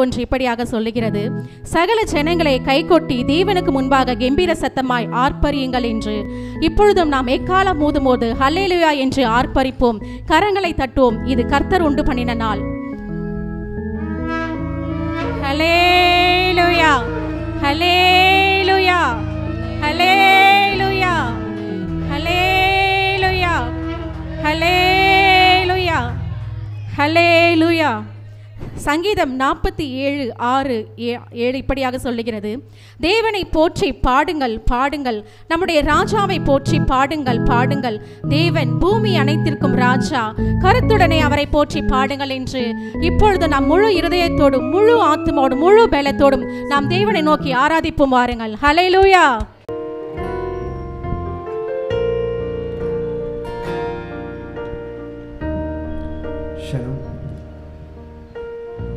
ஒன்று இப்படியாக சொல்லுகிறது, சகல ஜனங்களை கைகொட்டி தேவனுக்கு முன்பாக கம்பீர சத்தமாய் ஆர்ப்பரியுங்கள் என்று. இப்பொழுதும் நாம் எக்காலம் ஊதும்போது ஹல்லேலூயா என்று ஆர்ப்பரிப்போம், கரங்களை தட்டுவோம். இது கர்த்தர் உண்டு பண்ணின நாள். ஹல்லேலூயா, ஹல்லேலூயா, ஹல்லேலூயா, ஹல்லேலூயா, ஹல்லேலூயா, ஹல்லேலூயா. சங்கீதம் 47:6-7 இப்படியாக சொல்லுகிறது, தேவனை போற்றி பாடுங்கள் பாடுங்கள், நம்முடைய ராஜாவை போற்றி பாடுங்கள் பாடுங்கள், தேவன் பூமி அனைத்திற்கும் ராஜா, கருத்துடனே அவரை போற்றி பாடுங்கள் என்று. இப்பொழுது நாம் முழு இருதயத்தோடும் முழு ஆத்துமோடும் முழு பலத்தோடும் நாம் தேவனை நோக்கி ஆராதிப்போம். வாருங்கள். ஹல்லேலூயா.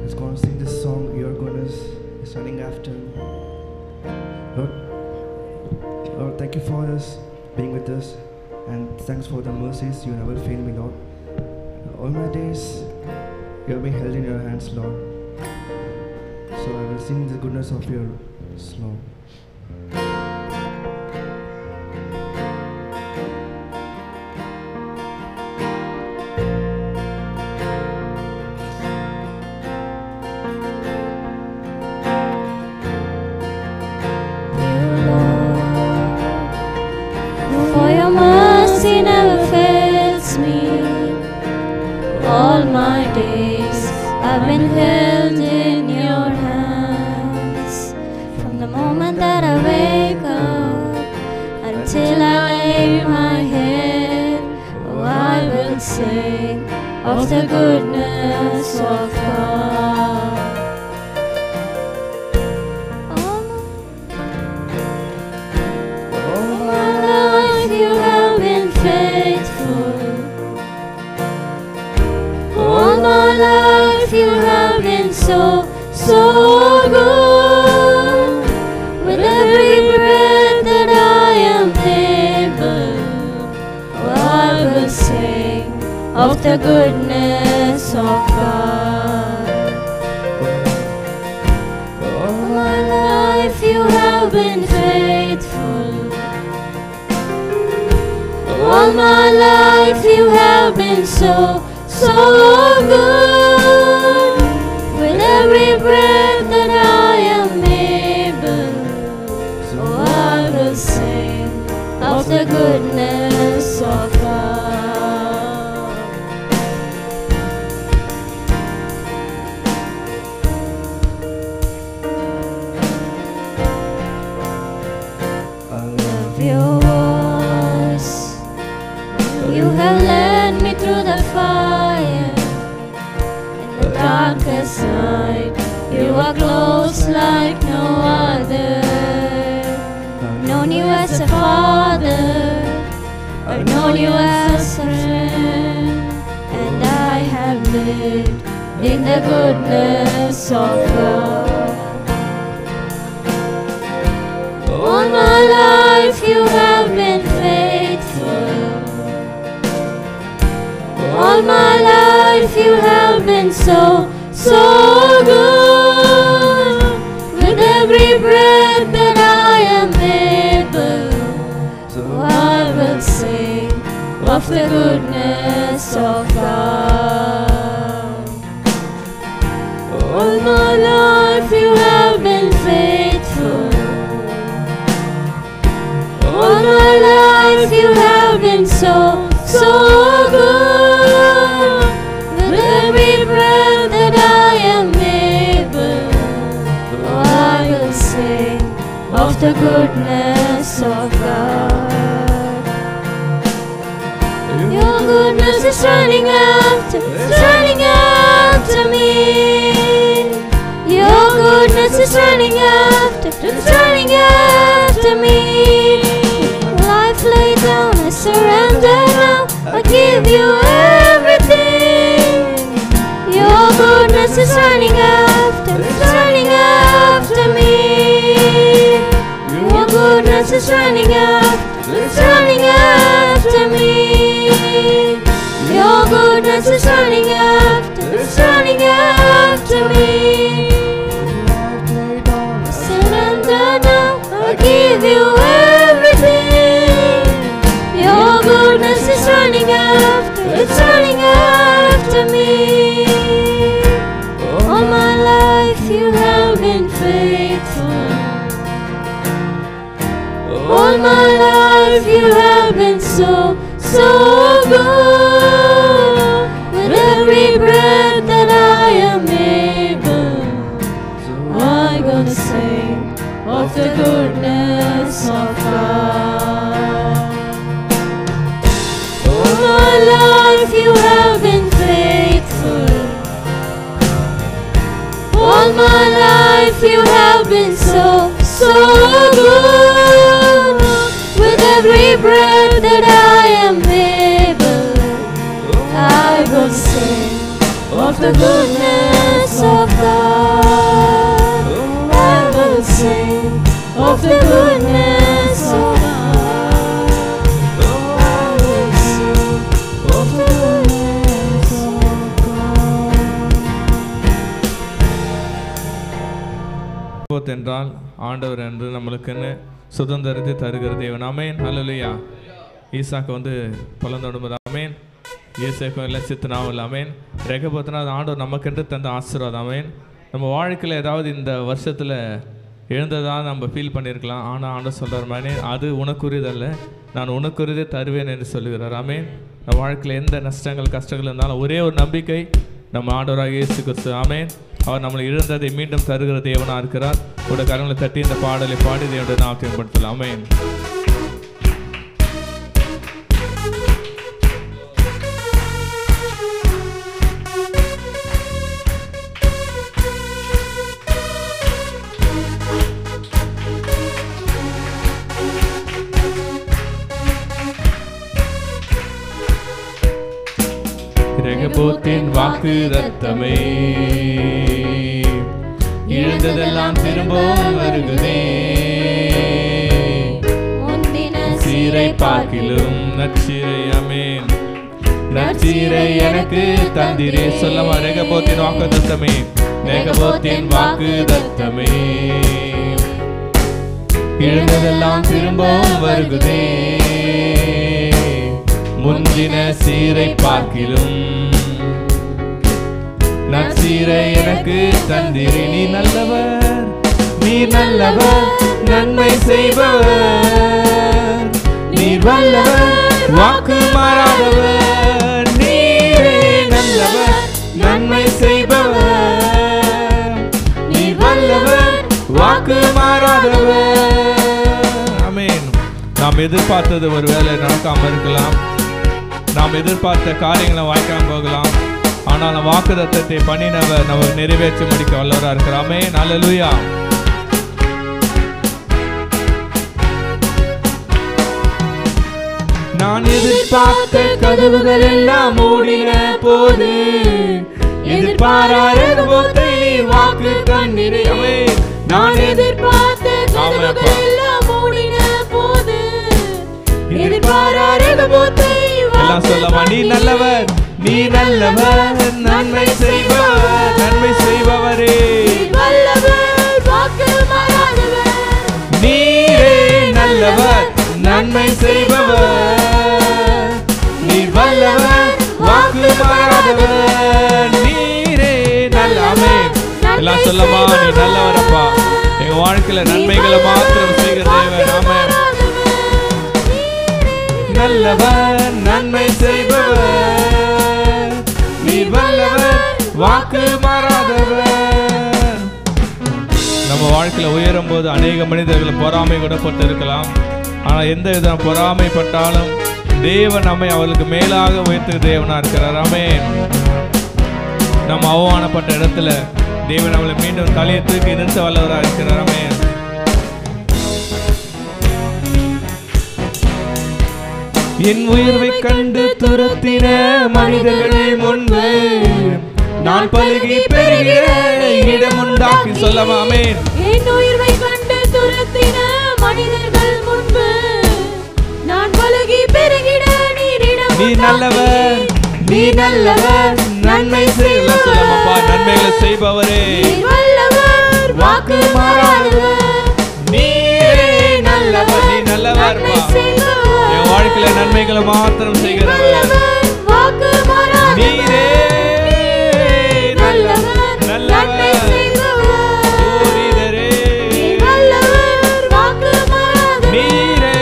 Let's go and sing this song. Your goodness is running after. Lord, thank you for us being with us, and thanks for the mercies. You never fail me, Lord. All my days you have been held in your hands, Lord. So I will sing the goodness of your song. All my days I've been held in your hands. From the moment that I wake up until I lay my head, oh, I will sing of the goodness of God. All my life you have been faithful. All my life you have been so, so good. With every breath that I am able, oh, I will sing of the goodness of God. All my life you have been faithful. All my life you have been so, so good. With every breath that I am able, oh, I will sing of the goodness of God. I love your voice. You have led me through the fire. Darkest night, you are close like no other. I've known you as a father, I've known you as a friend, and I have lived in the goodness of God. All my life you have been faithful. All my life you have been so, so good. With every breath that I am able, so I will sing of the goodness of God. All my life you have been faithful. All my life you have been so, so good. With every breath that I am able, oh, I will sing of the goodness of God. Your goodness is running after me. Your goodness is running after me. Life laid down, I surrender now. I give you everything. Your goodness is running after me. Your goodness is running after me. Your goodness is running after me. my life you have been so, so good. With every breath that I am able, I'm gonna sing of the goodness of God. All my life you have been faithful. All my life you have been so, so good. With every breath that I am able, I will sing of the goodness of God. I will sing of the goodness of God. I will sing of the goodness of God. என்றால் ஆண்டவர் என்று நம்மளுக்குன்னு சுதந்திரத்தை தருகிற தேவன். ஆமென். ஹல்லேலூயா. ஈசாக்கு வந்து பலந்தோடும்போது ஆமென். ஏசேக்கும் எல்லாம் சித்தனாவில் ஆமென். ரெகபோத்னா அது ஆண்டவர் நமக்கென்று தந்த ஆசீர்வாதம். ஆமென். நம்ம வாழ்க்கையில் ஏதாவது இந்த வருஷத்தில் எழுந்ததாக நம்ம ஃபீல் பண்ணியிருக்கலாம். ஆனால் ஆண்டவர் சொல்கிறார் மகனே, அது உனக்குரியதல்ல, நான் உனக்குரியதை தருவேன் என்று சொல்லுகிறார். ஆமென். நம்ம வாழ்க்கையில் எந்த நஷ்டங்கள் கஷ்டங்கள் இருந்தாலும் ஒரே ஒரு நம்பிக்கை, நம்ம ஆண்டவராக இயேசு கிறிஸ்து. ஆமென். அவர் நம்மளை இழந்ததை மீண்டும் தருகிற தேவனாக இருக்கிறார். கூட கரங்களை தட்டி இந்த பாடலை பாடி தேவனுடைய நாமத்தை மேம்படுத்தலாம். ஆமென். ரெகபோத்தின் வாக்கு ரத்தமே, இழந்ததெல்லாம் திரும்பவும் வருகுதே. சீரை பார்க்கிலும் நற்சீரை. ஆமென். நற்சீரை எனக்கு தந்திரே. சொல்லமா ரெகபோத்தின் வாக்கு தத்தமே, ரெகபோத்தின் வாக்கு தத்தமே, இழந்ததெல்லாம் திரும்பவும் வருகுதே. முந்தின சீரை பார்க்கிலும் நற்சீரை எனக்கு தந்திரே. நீ நல்லவர், நீ நல்லவர், நன்மை செய்பவர், நீர் வல்லவர், வாக்கு மாறாதவர். நீரே நல்லவர், நன்மை செய்பவர், நீர் வல்லவர், வாக்கு மாறாதவர். ஆமென். நாம் எதிர்பார்த்தது ஒருவேளை நடக்காம இருக்கலாம், நாம் எதிர்பார்த்த காரியங்களை வாய்க்காம போகலாம். ஆனால் வாக்குத்தத்தத்தை பண்ணினவர் நம்ம நிறைவேற்றி முடிக்க வல்லவராக இருக்கிறார். ஆமென். ஹல்லேலூயா. நான் எதிர்பார்த்த கதவுகள் எல்லாம் மூடின போது, எதிர்பாராத போதை நீ வாக்கு தந்தீரே. ஆமென். நான் எதிர்பார்த்த கதவுகள் எல்லாம் மூடின போது, எதிர்பாராத போதை எல்லாம் சொல்லமா. நீ நல்லவர், நீ நல்லவர், நன்மை செய்பவர், நன்மை செய்பவரே, நீரே நல்லவர், நன்மை செய்பவர், நீர் வல்லவர், வாக்கு மாறாதவர், நீரே நல்லவர். எல்லாம் சொல்லமா. நீ நல்லவரப்பா, எங்க வாழ்க்கையில நன்மைகளை மாத்திரம் செய்கிற தேவன். ஆமென். நல்லவர், நன்மை செய்பவர், நீர் வல்லவர், வாக்கு மாறாதவர். நம்ம வாழ்க்கையில உயரும் போது அநேக மனிதர்கள் பொறாமை கூட பட்டு இருக்கலாம். ஆனால் எந்த விதம் பொறாமைப்பட்டாலும் தேவன் நம்மை அவர்களுக்கு மேலாக உயர்த்து தேவனா இருக்கிறார். ஆமென். நம்ம அவமானப்பட்ட இடத்துல தேவன் அவளை மீண்டும் தலையை தூக்கி நிறுத்த வல்லவராக இருக்கிறார். ஆமென். என் உயர்வை கண்டு துரத்தின மனிதர்கள் முன்பு நான் பலுகி பெருகிற இடமுண்டாக்கி சொல்லமா. ஆமென். என் உயர்வை கண்டு துரத்தின மனிதர்கள் முன்பு நான் பலுகி பெருகிட நீரிடம். நீ நல்லவர், நீ நல்லவர், நன்மை செய்யலாம் சொல்லமாப்பா. நன்மைகளை செய்பவரே, நீர் வல்லவர், வாக்கு மாறாதவர், நீரே நல்லவர், நீ நல்லவர்ப்பா. என் வாழ்க்கையில நன்மைகளை மாத்திரம் செய்கிறவர், வாக்கு மாறாதவர், நீரே நல்லவர், நல்லவர், நீரே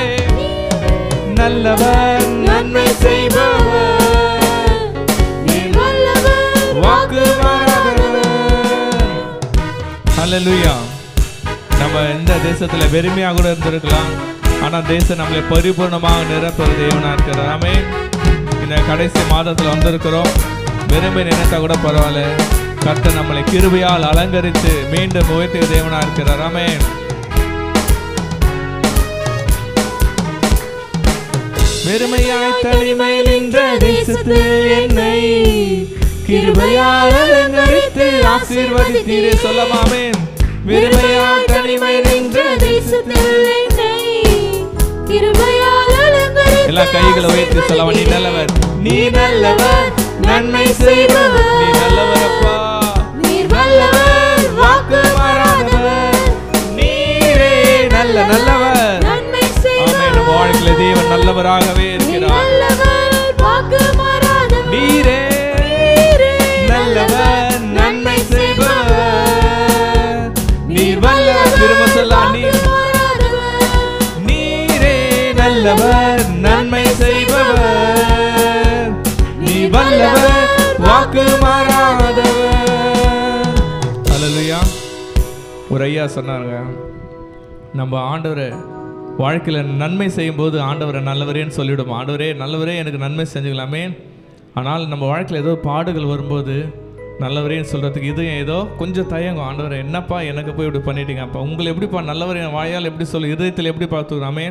தேசத்துல வெறுமையாக கூட இருந்திருக்கலாம். ஆனா தேசம் நம்மளை பரிபூர்ணமாக நிரப்புற தேவனா இருக்கிறார். ஆமென். இந்த கடைசி மாதத்துல வந்திருக்கிறோம். வெறுமை நினைத்தா கூட பரவாயில்ல, கர்த்தர் நம்மளை கிருபையால் அலங்கரித்து மீண்டும் உயர்த்திய தேவனா இருக்கிறார். ஆமென். வெறுமையாய் தனிமை நின்ற தேசத்தில் என்னை கிருபையால் அலங்கரித்து ஆசீர்வதித்தீரே. சொல்லலாம் ஆமென். வெறுமையாய் தனிமை நின்ற தேசத்தில் என்னை கிருபையால் அலங்கரித்து. எல்லா கைகளை உயர்த்தி சொல்லலாம். நீ நல்லவர், நீ நல்லவர், நன்மை செய்பவர், நீ நல்லவர் அப்பா, நீர் வல்லவர், வாக்கு மாறாதவர், நீரே நல்லவர், நன்மை செய்பவர். ஆமென். நம்ம வாழ்க்கையில தேவன் நல்லவராகவே இருக்கிறார். நீரே நல்லவர், நன்மை செய்பவர், நீர் வல்லவர். திரும்ப சொல்லலாம். நீரே நல்லவர், நன்மை செய்பவர், நீ வல்லவர், வாக்கு மாறாதவர். அல்லேலூயா. ஒரு ஐயா சொன்னாங்க, நம்ம ஆண்டவரை வாழ்க்கையில் நன்மை செய்யும்போது ஆண்டவரை நல்லவரேன்னு சொல்லிவிடுவோம். ஆண்டவரே நல்லவரே எனக்கு நன்மை செஞ்சுக்கலாமே. ஆனால் நம்ம வாழ்க்கையில் ஏதோ பாடுகள் வரும்போது நல்லவரேன்னு சொல்கிறதுக்கு இது ஏதோ கொஞ்சம் தயங்கும். ஆண்டவரை என்னப்பா எனக்கு போய் இப்படி பண்ணிட்டீங்க அப்பா, உங்களை எப்படிப்பா நல்லவர் என் வாயால் எப்படி சொல்லு, இதயத்தில் எப்படி பார்த்துக்கிறாமே.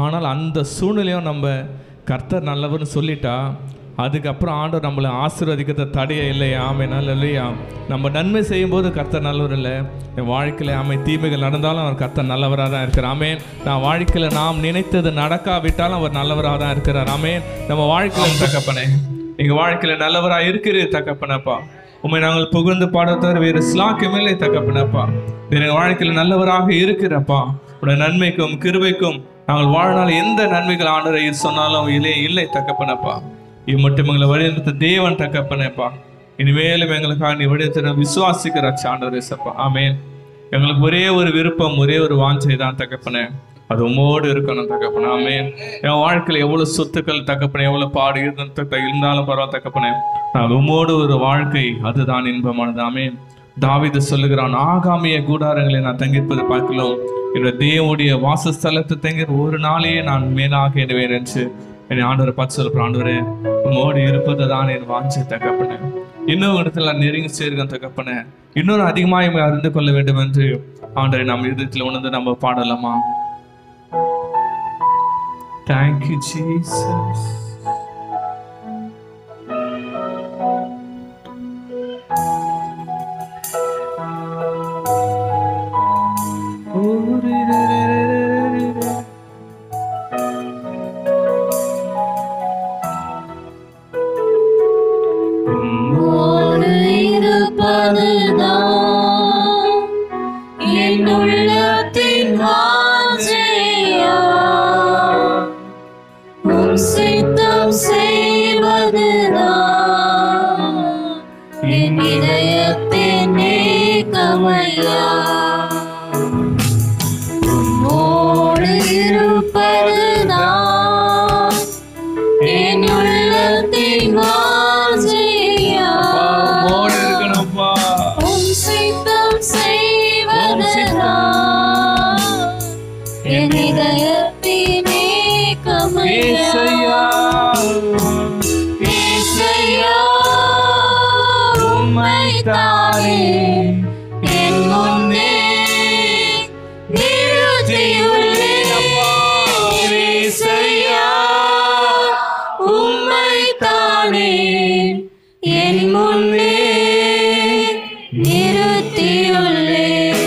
ஆனால் அந்த சூழ்நிலையும் நம்ம கர்த்தர் நல்லவர்னு சொல்லிட்டா அதுக்கப்புறம் ஆண்டவர் நம்மளை ஆசீர்வதிக்கிறத தடைய இல்லையா? ஆமென். அல்லேலூயா. நம்ம நன்மை செய்யும்போது கர்த்தர் நல்லவர் இல்லை. என் வாழ்க்கையில் தீமைகள் நடந்தாலும் அவர் கர்த்தர் நல்லவராக தான் இருக்கிறார். ஆமென். நான் வாழ்க்கையில் நாம் நினைத்தது நடக்காவிட்டாலும் அவர் நல்லவராக தான் இருக்கிறார். ஆமென். நம்ம வாழ்க்கையில் தகப்பனே, எங்கள் வாழ்க்கையில் நல்லவராக இருக்கிறது தகப்பனப்பா. உண்மை நாங்கள் புகழ்ந்து பாடத்தவர் வேறு ஸ்லாக்கியமே இல்லை தகப்பனப்பா. வேறு எங்கள் வாழ்க்கையில் நல்லவராக இருக்கிறப்பா. உடைய நன்மைக்கும் கிருபைக்கும் நாங்கள் வாழ்நாள் எந்த நன்மைகள் ஆண்டவரை சொன்னாலும் இல்லை தகப்பனப்பா. இம்மட்டும் எங்களை வழிநடத்த தேவன் தகப்பனேப்பா. இனிமேலும் எங்களுக்காக நீ வழிநடத்த விசுவாசிக்கிற ஆண்டவரே சப்பா. ஆமென். எங்களுக்கு ஒரே ஒரு விருப்பம், ஒரே ஒரு வாஞ்சை தான் தகப்பனே, அது உம்மோடு இருக்கணும் தகப்பனே. ஆமென். என் வாழ்க்கையில் எவ்வளவு சொத்துக்கள் தகப்பனே, எவ்வளவு பாடு இருந்தாலும் பரவாயில்ல தகப்பனே, நான் உம்மோடு ஒரு வாழ்க்கை அதுதான் இன்பமானது. ஆமென். தாவீது சொல்லுகிறான், ஆகாமிய கூடாரங்களை நான் தங்கியிருப்பது பார்க்கலாம், என்னுடைய தேவனுடைய வாசஸ்தலத்தை தங்கி ஒரு நாளையே நான் மேலாக எண்ணுவேன் என்று என்னை ஆண்டவரை பார்த்து சொல்லுறேன். ஆண்டவரே உம்மோடு இருப்பது தான் என் வாஞ்சை தகப்பனே. இன்னொரு இடத்துல நான் நெருங்கி சேர்க்க தகப்பனே, இன்னொரு அதிகமாக அறிந்து கொள்ள வேண்டும் என்று ஆண்டவரை நம்ம இதயத்தில் உணர்ந்து நம்ம பாடலாமா? Thank you, Jesus. என் உள்ளத்தின் வாஞ்சையா, உம் சித்தம் செய்வதுதான் என் இதயத்தின் ஏக்கமையா. உம்மோடு இருப்பதுதான் என் உள்ளத்தின் வாஞ்சையா, உம் சித்தம் செய்வதுதான் என் இதயத்தின் ஏக்கமையா. இசையா உம்மைத்தானே என் முன்னே நிறுத்தியுள்ளேன். இசையா உம்மைத்தானே என் முன்னே நிறுத்தியுள்ளேன்.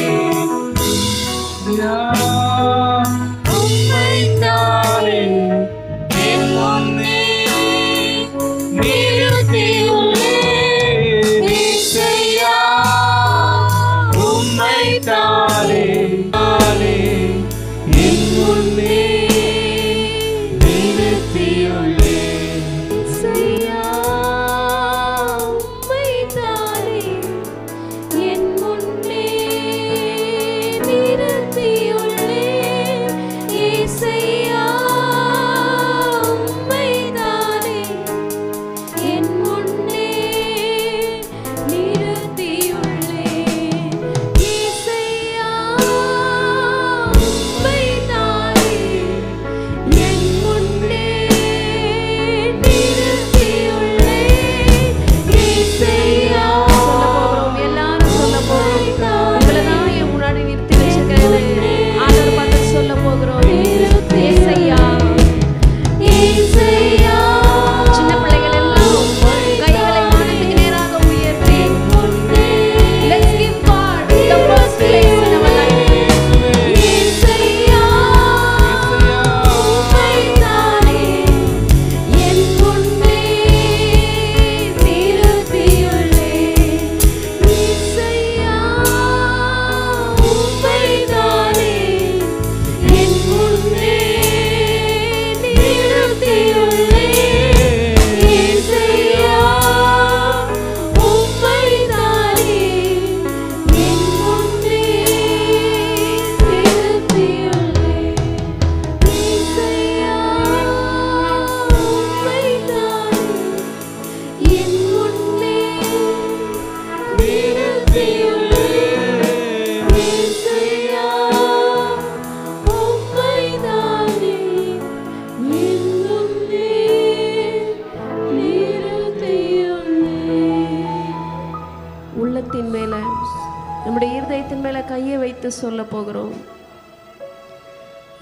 சொல்ல போகிறோம்.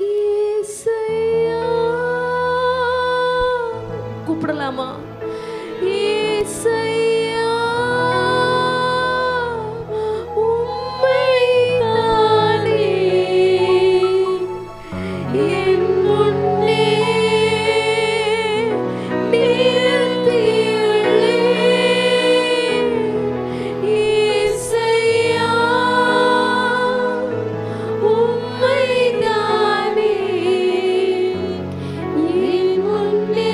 ஏசையா கூப்பிடலாமா? ஏசையா உம்மைதானே என் முன்னே நிறுத்தியுள்ளேன். ஏசையா உம்மைதானே என் முன்னே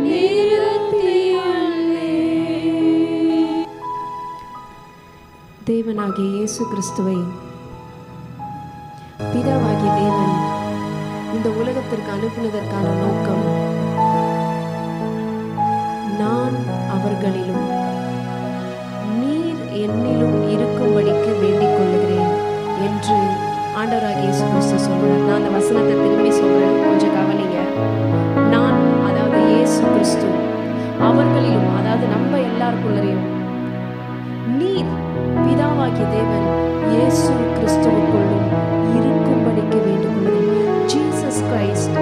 நிறுத்தியுள்ளேன். தேவனாகிய இயேசு கிறிஸ்துவை பிதாவாகிய தேவன் இந்த உலகத்திற்கு அனுப்பினதற்கான நோக்கம், நான் அவர்களிலும் நீர் என்னிலும் இருக்கும்படிக்கு வேண்டிக் கொள்ளுகிறேன் என்று ஆண்டவராகிய இயேசு கிறிஸ்து சொல்றார். நான் அந்த வசனத்தை திரும்பி சொல்றேன், கொஞ்சம் கவனிங்க. நான், அதாவது இயேசு கிறிஸ்து அவர்களிலும், அதாவது நம்ம எல்லாருக்குள்ளரையும், நீர் பிதாவாகிய தேவன் இயேசு கிறிஸ்துவுக்குள்ளும் இருக்கும்படிக்கு வேண்டிக் கொள்ளுகிறேன். Jesus Christ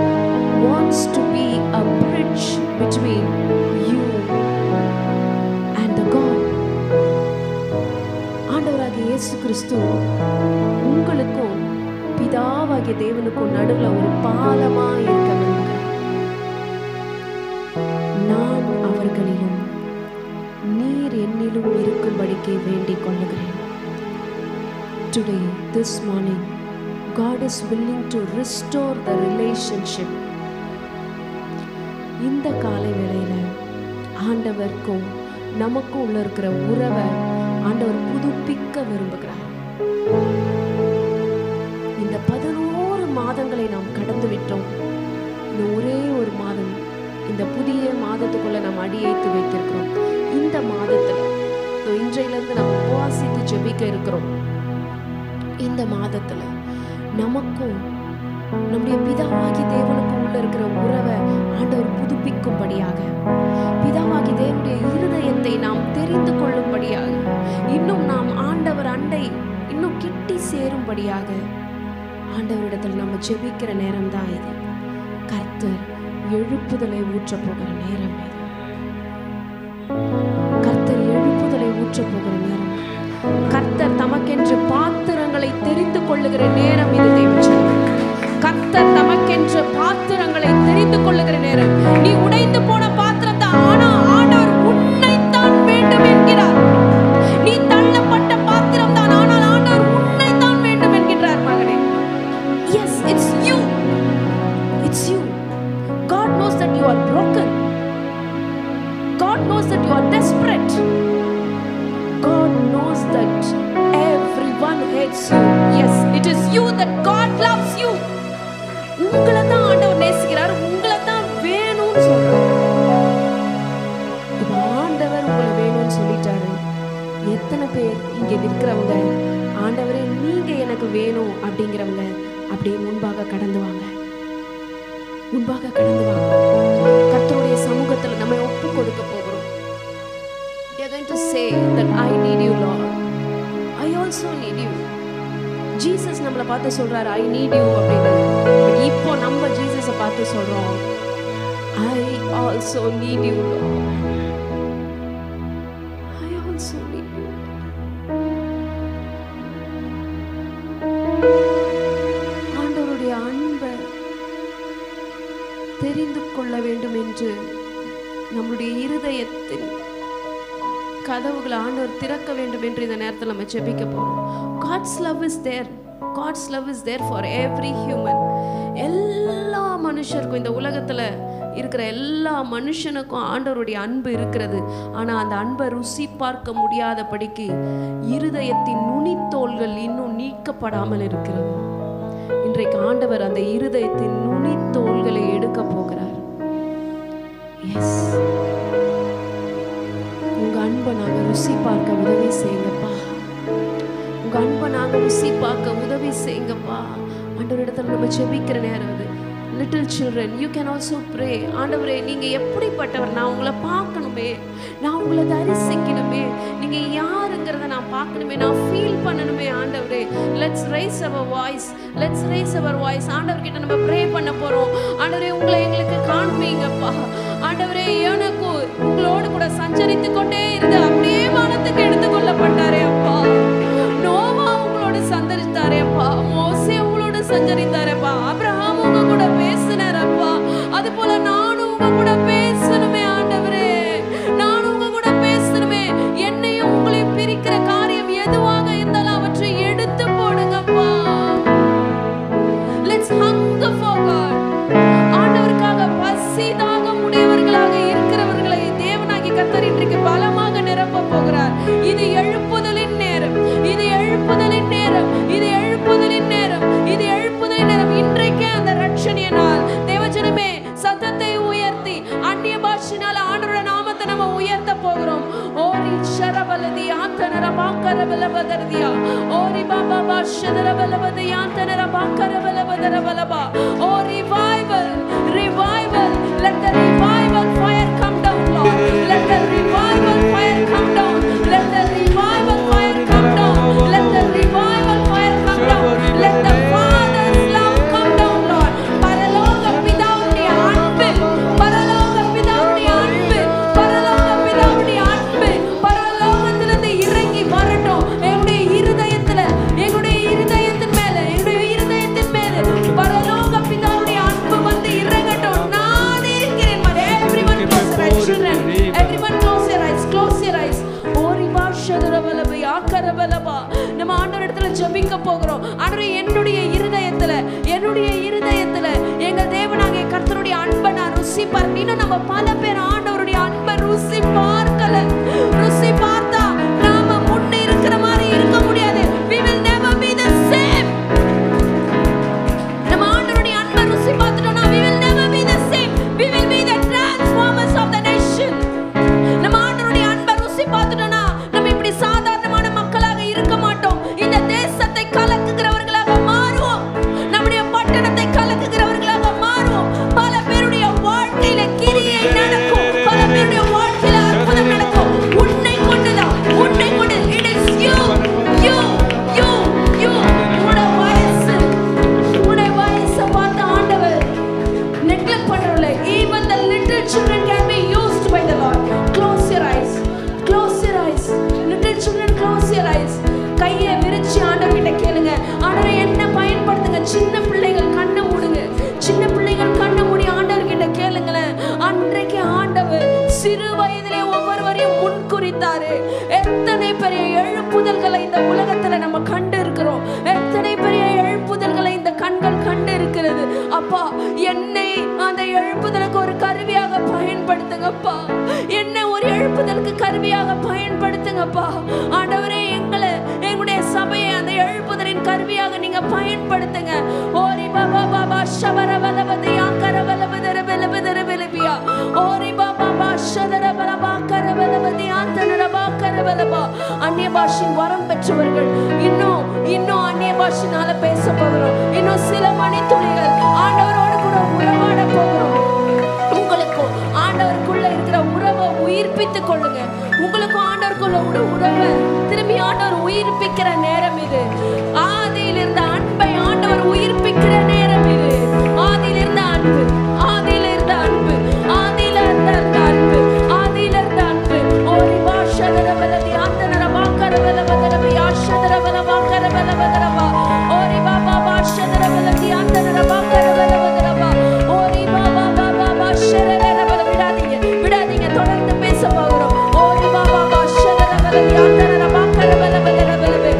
wants to be a bridge between you and the God. ஆண்டவராகிய இயேசு கிறிஸ்து உங்களுக்கும் பிதாவாகிய தேவனுக்கும் நடுவுல ஒரு பாலமா இருக்க விரும்புகிறார். நான் அவர்களிலும் நீர் என்னிலும் இருக்கும்படிக்கு வேண்டிக் கொள்ளுகிறேன். Today, this morning, God is willing to restore the relationship. இந்த காலை வேளையில ஆண்டவருக்கும் நமக்கும் உள்ள இருக்கிற உறவை ஆண்டவர் புதுப்பிக்க விரும்புகிறார். இந்த 11 மாதங்களை நாம் கடந்து விட்டோம். இந்த ஒரே ஒரு மாதம், இந்த புதிய மாதத்துக்குள்ள நாம் அடியெடுத்து வைத்திருக்கிறோம். இந்த மாதத்துல இன்றையிலிருந்து நம்ம உபவாசித்து ஜெபிக்க இருக்கிறோம். இந்த மாதத்துல நமக்கும் நம்முடைய பிதாவாகி தேவனுக்கும் உள்ள இருக்கிற உறவை ஆண்டவர் புதுப்பிக்கும்படியாக, பிதாவாகி தேவனுடைய இருதயத்தை நாம் தெரிந்து கொள்ளும்படியாக, இன்னும் நாம் ஆண்டவர் அண்டை இன்னும் கிட்டி சேரும்படியாக ஆண்டவரிடத்தில் நம்ம ஜெபிக்கிற நேரம் தான் இது. கர்த்தர் எழுப்புதலை ஊற்ற போகிற நேரம் இது. கர்த்தர் எழுப்புதலை ஊற்ற போகிற நேரம். கர்த்தர் தமக்கென்று பாத்திரங்களை தெரிந்து கொள்ளுகிற நேரம் இது. தேவச்சனம், கர்த்தர் தமக்கென்று பாத்திரங்களை தெரிந்து கொள்ளுகிற நேரம். நீ உடைந்து போன பாத்திரம் தான், ஆனா ஆண்டவர் உன்னைத்தான் வேண்டும் என்கிறார். நீ தள்ளப்பட்ட பாத்திரம் தான், ஆனால் ஆண்டவர் உன்னைத்தான் வேண்டும் என்கிறார் மகனே. Yes, it's you. It's you. God knows that you are broken. God knows that you are desperate. God knows that everyone hates you. Yes, it is you that God loves you. உங்களை தான் ஆண்டவர் நேசிக்கிறார், உங்களை தான் வேணும்னு சொல்றார். இப்ப ஆண்டவர் உங்களை வேணும்னு சொல்லிட்டாரு. எத்தனை பேர் இங்க நிற்கிறவங்க, ஆண்டவரே நீங்க எனக்கு வேணும் அப்படிங்கிறவங்க அப்படியே முன்பாக கடந்து வாங்க, முன்பாக கடந்து வாங்க. கர்த்தருடைய சமூகத்துல நம்ம ஒப்பு கொடுக்க போகிறோம். We are going to say that I need you, Lord. I also need you. Jesus நம்மளை பார்த்து சொல்றாரு I need you அப்படின்னு. பட் இப்போ நம்ம ஜீசஸை பார்த்து சொல்றோம் I also need you, Lord. I also need you. ஆண்டவருடைய அன்பை தெரிந்து கொள்ள வேண்டும் என்று நம்முடைய இருதயத்தின் கதவுகளை ஆண்டவர் திறக்க வேண்டும் என்று இந்த நேரத்தில் நம்ம ஜெபிக்க போறோம். God's love is there. God's love is there for every human. எல்லா மனுஷருக்கும், இந்த உலகத்துல இருக்கிற எல்லா மனுஷனுக்கும் ஆண்டவருடைய அன்பு இருக்கிறது. ஆனா அந்த அன்பை ருசி பார்க்க முடியாதபடிக்கு இருதயத்தின் நுனித்தோள்கள் இன்னும் நீக்கப்படாமல் இருக்கிறது. இன்றைக்கு ஆண்டவர் அந்த இருதயத்தின் நுனித்தோள்களை எடுக்க போகிறார். எஸ், உங்க அன்பை நாங்க ருசி பார்க்க உதவி செய்யுங்கப்பா. உங்க அன்பை நாங்க ருசி பார்க்க உதவி செய்யுங்கப்பா. ஆண்டவரிடத்துல நம்ம ஜெபிக்கிற நேரம் அது. Little children, you can also pray. ஆண்டவரே நீங்க எப்படிப்பட்டவர், நான் உங்களை பார்க்கணுமே, நான் உங்களை தரிசிக்கணுமே, நீங்க யாருங்கிறத நான் பார்க்கணுமே, நான் ஃபீல் பண்ணணுமே ஆண்டவரே. Let's raise our voice, let's raise our voice. ஆண்டவர்கிட்ட நம்ம ப்ரே பண்ண போறோம். ஆண்டவரே உங்களை எங்களுக்கு காண்பீங்கப்பா. ஆண்டவரே எனக்கு உங்களோடு கூட சஞ்சரித்து கொண்டே இருந்து அப்படியே வானத்துக்கு எடுத்துக்கொள்ளப்பட்டாரே அப்பா. நோவா உங்களோடு சஞ்சரித்தாரே அப்பா. மோசே உங்களோடு சஞ்சரித்தாரப்பா. ஆபிரகாம் உங்க கூட பேசினாரப்பா. அது போல நானும் உங்க கூட பேசணுமே ஆண்டவரே, நானும் உங்க கூட பேசணுமே. என்னையும் உங்களையும் பிரிக்கிற காரியம் எதுவாக இருந்தாலும் அவற்றை எடுத்து போடுங்கப்பா. Let's hunger for God. ஆண்டவருக்காக பசி தாகம் உடையவர்களாக இருக்கிறவர்களை தேவனாகிய கர்த்தர் இன்றைக்கு பலமாக நிரப்ப போகிறார். இது எழுப்புதலின் நேரம், இது எழுப்புதலின் நேரம், இது எழுப்புதலின் நேரம், இது எழுப்புதலின் நேரம். இன்றைக்கே அந்த ரட்சணிய நாள். தேவஜனமே சத்தத்தை உயர்த்தி அந்நிய பாஷையினால ஆண்டவருடைய நாமத்தை நம்ம உயர்த்த போகிறோம். ஓரி ஷரபலதி ஆந்தனர பாக்கரபலபதர்தியா ஓரி பாபா பாஷதரபலபதி ஆந்தனர பாக்கரபலபதரபலபா. Oh revival, revival, let the revival fire come down Lord, let the revival fire come down, let the revival fire come down, let the revival fire come down, let the Father's love come down Lord. பரலோக பிதாவுடைய அன்பு, பரலோக பிதாவுடைய அன்பு, பரலோக பிதாவுடைய அன்பு பரலோகத்திலிருந்து இறங்கி வரட்டும் எங்களுடைய இருதயத்துல, எங்களுடைய இருதயத்தின் மேல, எங்களுடைய இருதயத்தின் மேல பரலோக பிதாவுடைய அன்பு வந்து இறங்கட்டும். நான் இருக்கிறேன். Everyone close your eyes, children. Everyone close your eyes, close your eyes. ஓரி பாஷதரபலப யாக்கரபலபா. நம்ம ஆண்டவரிடத்துல ஜெபிக்க போகிறோம். ஆண்டவரே என்னுடைய இருதயத்துல, என்னுடைய இருதயத்துல எங்கள் தேவனாகிய கர்த்தருடைய அன்பை நான் ருசி பார்க்க. இன்னும் நம்ம பல பேர் ஆண்டவருடைய அன்பை ருசி பார்க்கல. ருசி பார்த்தா நாம முன்ன இருக்கிற மாதிரி இருக்க முடியாது. We will never be the same. நம்ம ஆண்டவருடைய அன்பை ருசி பார்த்துட்டோம்னா we will never be the same. We will be the transformers of the nation. நம்ம ஆண்டவருடைய அன்பை ருசி பார்த்துட்டோம்னா நம்ம இப்படி சாதாரணமான மக்களாக இருக்க மாட்டோம். இந்த தேசத்தை கலக்குகிறவர்களாக மாறுவோம். நம்முடைய பட்டணத்தை கலக்குகிறவர்களாக மாறுவோம். பல பேருடைய வாழ்க்கையில கிரியை நடக்கும். பல பேருடைய வாழ்க்கையில அற்புதம் நடக்கும். உன்னை கொண்டுதான், உன்னை கொண்டு. It is you, you, you, you. உன்னுடைய வயசு, உன்னுடைய வயசை பார்த்து ஆண்டவர் neglect பண்றவங்கள. Even the little children can be used by the Lord. Close your eyes, close your eyes. Little children, close your eyes. கையை விரிச்சு ஆண்டவர்கிட்ட கேளுங்க. ஆண்டவரே என்ன பயன்படுத்துங்க. சின்ன பிள்ளைகள் கண்ணை மூடுங்க. சின்ன பிள்ளைகள் கண்ணை மூடி ஆண்டவர்கிட்ட கேளுங்களேன். அன்றைக்கு ஆண்டவர் சிறு வயதிலே ஒவ்வொருவரையும் முன்குறித்தாரு. எத்தனை பெரிய எழுப்புதல்களை இந்த உலகத்துல நம்ம கண்டு இருக்கிறோம். எத்தனை பெரிய எழுப்புதல்களை இந்த கண்கள் கண்டு இருக்கிறது. அப்பா என்னை அந்த எழுப்புதலுக்கு ஒரு கருவியாக பயன்படுத்துங்கப்பா. என்ன ஒரு எழுப்புதலுக்கு கருவியாக பயன்படுத்துங்கப்பா. ஆண்டவரே எங்களை, எங்களுடைய சபையை அந்த எழுப்புதலின் கருவியாக நீங்க பயன்படுத்துங்க. ஓரி பாபா பாபா ஷபரபலபதி ஆங்கரபலபதரபலபதரபலபியா ஓரி பாபா பாபா ஷதரபலபாக்கரபலபதி ஆந்தனரபாக்கரபலபா. அந்நிய பாஷையின் வரம் பெற்றவர்கள் இன்னும் இன்னும் அந்நிய பாஷையினால பேச போகிறோம். இன்னும் சில மணித்துளிகள் ஆண்டவரோடு கூட உறவாட போகிறோம். உங்களுக்கும் ஆண்டவருக்குள்ள இருக்கிற உறவை உயிர்ப்பித்துக் கொள்ளுங்க. உங்களுக்கும் ஆண்டவருக்குள்ள உறவை திரும்பி ஆண்டவர் உயிர்ப்பிக்கிற நேரம் இது. ஆதியில் இருந்த அன்பை ஆண்டவர் உயிர்ப்பிக்கிற நேரம் இது. ஆதியில் இருந்த அன்பு, ஆதியில் இருந்த அன்பு, ஆதியில் இருந்த அன்பு, ஆதியில் இருந்த அன்பு. ஓரி பாஷதரபலதி ஆந்தனரபாக்கரபலபதரபி ஆஷதரபலபாக்கரபலபதரபா ஓரி பாபா பாஷதரபலதி ஆந்தனரபாக்கரபலபதரபா ஓரி பாபா பாபா பாஷரரபல. விடாதீங்க, விடாதீங்க, தொடர்ந்து பேச போகிறோம். ஓரி பாபா பாஷதரபலதி ஆந்தனரபாக்கரபலபதரபலபி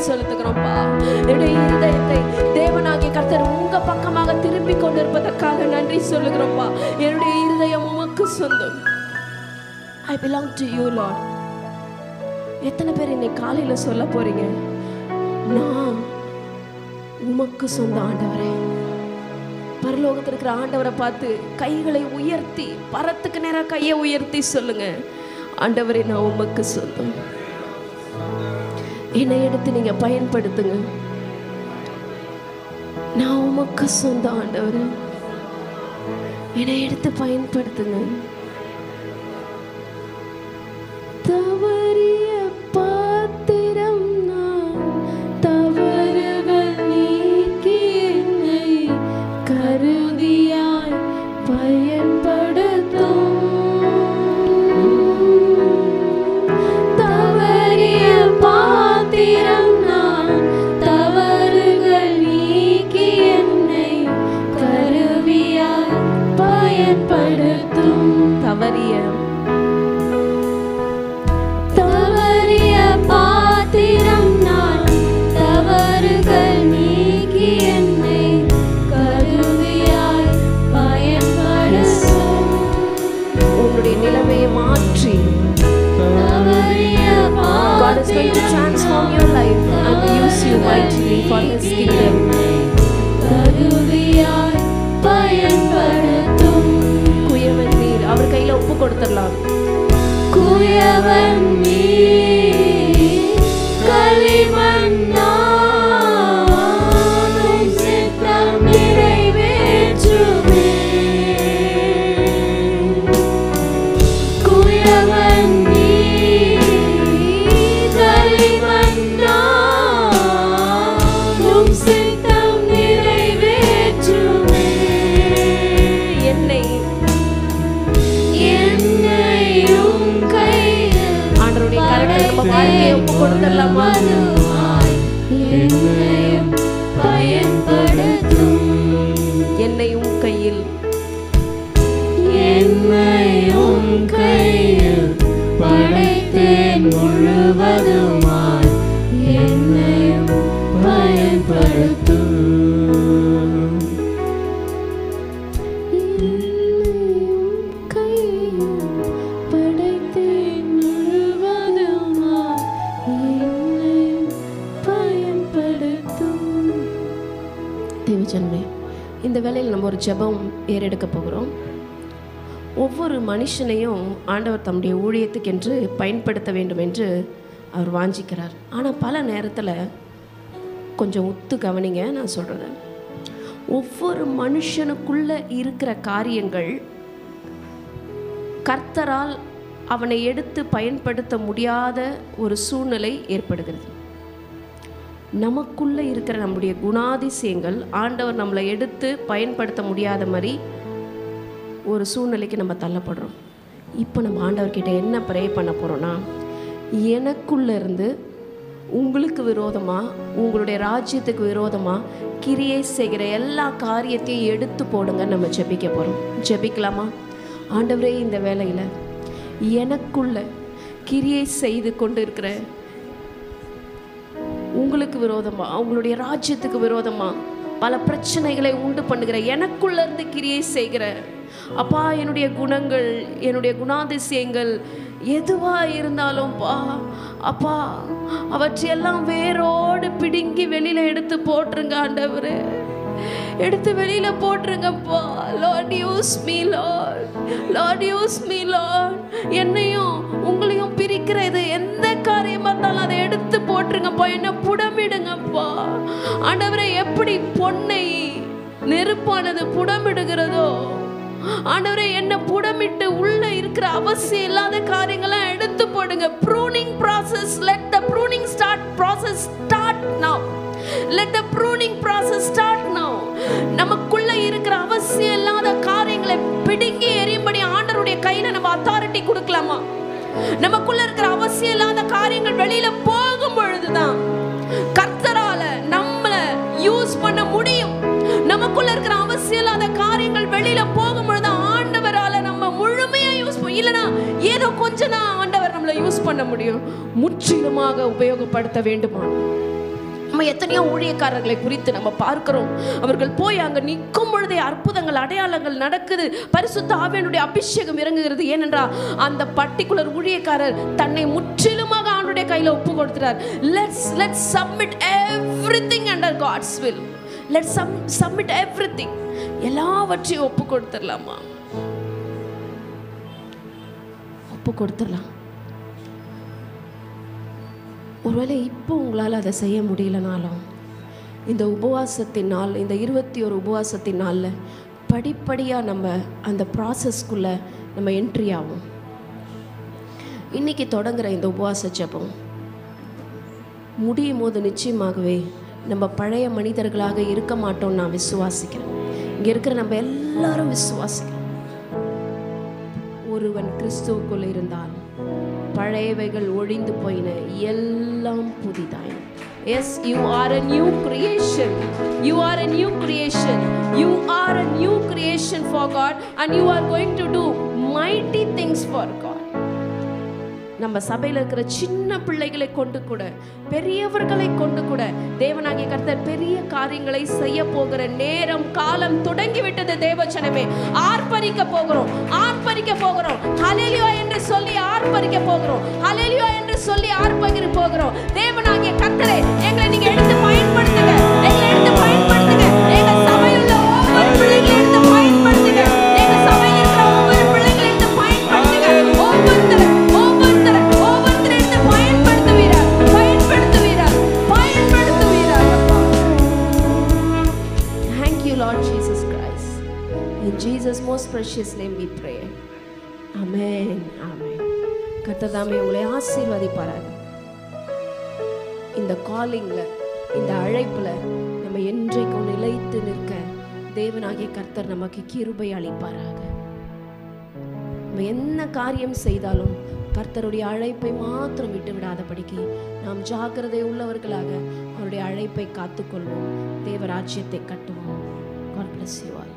செலுத்துகிறோம்ப்பா. என்னுடைய இருதயத்தை தேவனாகிய கர்த்தர் உங்க பக்கமாக திரும்பி கொண்டிருப்பதற்காக நன்றி சொல்லுகிறோம்ப்பா. என்னுடைய இருதயம் உமக்கு சொந்தம். I belong to you, Lord. எத்தனை பேர் இன்னைக்கு காலையில சொல்ல போறீங்க, நான் உமக்கு சொந்த ஆண்டவரே. பரலோகத்தில் இருக்கிற ஆண்டவரை பார்த்து கைகளை உயர்த்தி, பரத்துக்கு நேரம் கையை உயர்த்தி சொல்லுங்க, ஆண்டவரே நான் உமக்கு சொந்தம். என்னை எடுத்து நீங்க பயன்படுத்துங்க. நான் உமக்கு சொந்த ஆண்டவரே, என்னை எடுத்து பயன்படுத்துங்க. தவறிய பாத்திரம் நான், தவறுகள் நீக்கி என்னை கருதியாய் பயன்படுத்தும். தவறிய பாத்திரம் நான், தவறுகள் நீக்கி என்னை கருவியாய் பயன்படுத்தும். தவறிய பாத்திரம் நான், தவறுகள் நீக்கி என்னை கருவியாய் பயன்படுத்தும். உன்னுடைய நிலைமையை மாற்றி God is going to transform your life and use you mightily for His kingdom. கருவியாய் பயன்படுத்தும். குயவன் நீர், அவர் கையில ஒப்பு கொடுத்துடலாம். குயவன் நீர், களிமண் நானும் சித்தம் நிறைவேற்றுமே. குயவன் நீர், களிமண் நானும் சித்தம் நிறைவேற்றுமே. என்னையும் கையில் ஆண்டவருடைய கரங்களுக்கு நம்ம வாழ்க்கையை ஒப்பு கொடுத்துடலாமா? என்னையும் பயன்படுத்தும். என்னையும் கையில், என்னையும் கையில் படைத்தேன் முழுவதுமாய், என்னையும் பயன்படுத்தும். இந்த வேளையில் நம்ம ஒரு ஜெபம் ஏறெடுக்க போகிறோம். ஒவ்வொரு மனுஷனையும் ஆண்டவர் தம்முடைய ஊழியத்துக்கென்று பயன்படுத்த வேண்டும் என்று அவர் வாஞ்சிக்கிறார். ஆனால் பல நேரத்தில் கொஞ்சம் உத்து கவனிங்க நான் சொல்கிறத. ஒவ்வொரு மனுஷனுக்குள்ளே இருக்கிற காரியங்கள் கர்த்தரால் அவனை எடுத்து பயன்படுத்த முடியாத ஒரு சூழ்நிலை ஏற்படுகிறது. நமக்குள்ளே இருக்கிற நம்முடைய குணாதிசயங்கள் ஆண்டவர் நம்மளை எடுத்து பயன்படுத்த முடியாத மாதிரி ஒரு சூழ்நிலைக்கு நம்ம தள்ளப்படுறோம். இப்போ நம்ம ஆண்டவர்கிட்ட என்ன ப்ரே பண்ண போகிறோன்னா, எனக்குள்ளேருந்து உங்களுக்கு விரோதமாக, உங்களுடைய ராஜ்யத்துக்கு விரோதமாக கிரியை செய்கிற எல்லா காரியத்தையும் எடுத்து போடுங்க. நம்ம ஜெபிக்க போகிறோம். ஜெபிக்கலாமா? ஆண்டவரே, இந்த வேளையில் எனக்குள்ள கிரியை செய்து கொண்டு இருக்கிற உங்களுக்கு விரோதமாக, அவங்களுடைய ராஜ்யத்துக்கு விரோதமாக பல பிரச்சனைகளை உண்டு பண்ணுகிற, எனக்குள்ள இருந்து கிரியை செய்கிற அப்பா, என்னுடைய குணங்கள், என்னுடைய குணாதிசயங்கள் எதுவாக இருந்தாலும் அப்பா, அவற்றையெல்லாம் வேரோடு பிடுங்கி வெளியில் எடுத்து போட்டுருங்க ஆண்டவரே. எடுத்து வெளியில போட்டுருங்கப்பா. Lord use me Lord, Lord use me Lord. என்னையும் உங்களையும் பிரிக்கிறது எந்த காரியமா இருந்தாலும் அதை எடுத்து போட்டுருங்கப்பா. என்ன புடமிடுங்கப்பா ஆண்டவரே. எப்படி பொன்னை நெருப்பானது புடமிடுகிறதோ ஆண்டவரே, என்ன புடமிட்டு உள்ள இருக்கிற அவசியம் இல்லாத காரியங்களை எடுத்து போடுங்க. Pruning process, let the pruning process start now. Let the pruning process start now. நமக்குள்ள இருக்கிற அவசியம் இல்லாத காரியங்களை பிடுங்கி எறியும்படி ஆண்டவருடைய கையில நம்ம அத்தாரிட்டி கொடுக்கலாமா? நமக்குள்ள இருக்கிற அவசியம் இல்லாத காரியங்கள் வெளியில போகும் பொழுதுதான் கர்த்தரால நம்மளை யூஸ் பண்ண முடியும். நமக்குள்ள இருக்கிற அவசியம் இல்லாத காரியங்கள் வெளியில போகும் பொழுது ஆண்டவரால நம்ம முழுமையா யூஸ் பண்ண, இல்லைன்னா ஏதோ கொஞ்சம் தான் ஆண்டவர் நம்மளை யூஸ் பண்ண முடியும். முற்றிலுமாக உபயோகப்படுத்த வேண்டுமா? நம்ம எத்தனையோ ஊழியக்காரர்களை குறித்து நம்ம பார்க்கிறோம். அவர்கள் போய் அங்க நிற்கும் பொழுதே அற்புதங்கள் அடையாளங்கள் நடக்குது. பரிசுத்த ஆவியானுடைய அபிஷேகம் இறங்குகிறது. ஏனென்றால் அந்த பர்டிகுலர் ஊழியக்காரர் தன்னை முற்றிலுமாக ஆண்டவருடைய கையில ஒப்பு கொடுக்கிறார். Let's submit everything under God's will. Let's submit everything. எல்லாவற்றையும் ஒப்பு கொடுத்துடலாமா? ஒப்பு கொடுத்துடலாம். ஒருவேளை இப்போ உங்களால் அதை செய்ய முடியலனாலும் இந்த உபவாசத்தின் நாள், இந்த 21 உபவாசத்தின் நாளில் படிப்படியாக நம்ம அந்த ப்ராசஸ்க்குள்ளே நம்ம என்ட்ரி ஆகும். இன்றைக்கி தொடங்குகிற இந்த உபவாச ஜெபம் முடியும் போது நிச்சயமாகவே நம்ம பழைய மனிதர்களாக இருக்க மாட்டோம்னு நான் விசுவாசிக்கிறேன். இங்கே இருக்கிற நம்ம எல்லாரும் விசுவாசிக்கிறோம். ஒருவன் கிறிஸ்துவுக்குள் இருந்தால் பழையவைகள் ஒழிந்து போயின, எல்லாம் புதிதாய். Yes, you are a new creation. You are a new creation. You are a new creation for God, and you are going to do mighty things for God. நம்ம சபையில் இருக்கிற சின்ன பிள்ளைகளை கொண்டு கூட, பெரியவர்களை கொண்டு கூட தேவனாகிய கர்த்தர் பெரிய காரியங்களை செய்ய போகிற நேரம் காலம் தொடங்கிவிட்டது. தேவஜனமே, ஆர்ப்பரிக்க போகிறோம், ஆர்ப்பரிக்க போகிறோம். ஹல்லேலூயா என்று சொல்லி ஆர்ப்பரிக்க போகிறோம். ஹல்லேலூயா என்று சொல்லி ஆர்ப்பரிக்க போகிறோம். தேவனாகிய கர்த்தரே, எங்களை நீங்க எடுத்து பயன்படுத்துங்க, எங்களை எடுத்து பயன்படுத்துங்க. எங்க சபையில் உள்ள ஒவ்வொரு பிள்ளைகளை எடுத்து பயன்படுத்துங்க. எங்க சபையில் இருக்கிற ஒவ்வொரு பிள்ளைகளை எடுத்து பயன்படுத்துங்க. ஒவ்வொருத்தரை Jesus most precious name we pray. Amen. Amen. கர்த்தர் தாமே உங்களை ஆசீர்வதிப்பாராக. இந்த காலிங்ல, இந்த அழைப்புல நம்ம என்றைக்கும் நிலைத்து நிற்க தேவனாகிய கர்த்தர் நமக்கு கிருபை அளிப்பாராக. நம்ம என்ன காரியம் செய்தாலும் கர்த்தருடைய அழைப்பை மாத்திரம் விட்டு விடாதபடிக்கு நாம் ஜாக்கிரதை உள்ளவர்களாக அவருடைய அழைப்பை காத்துக்கொள்வோம். தேவராஜ்யத்தை கட்டுவோம். God bless you all.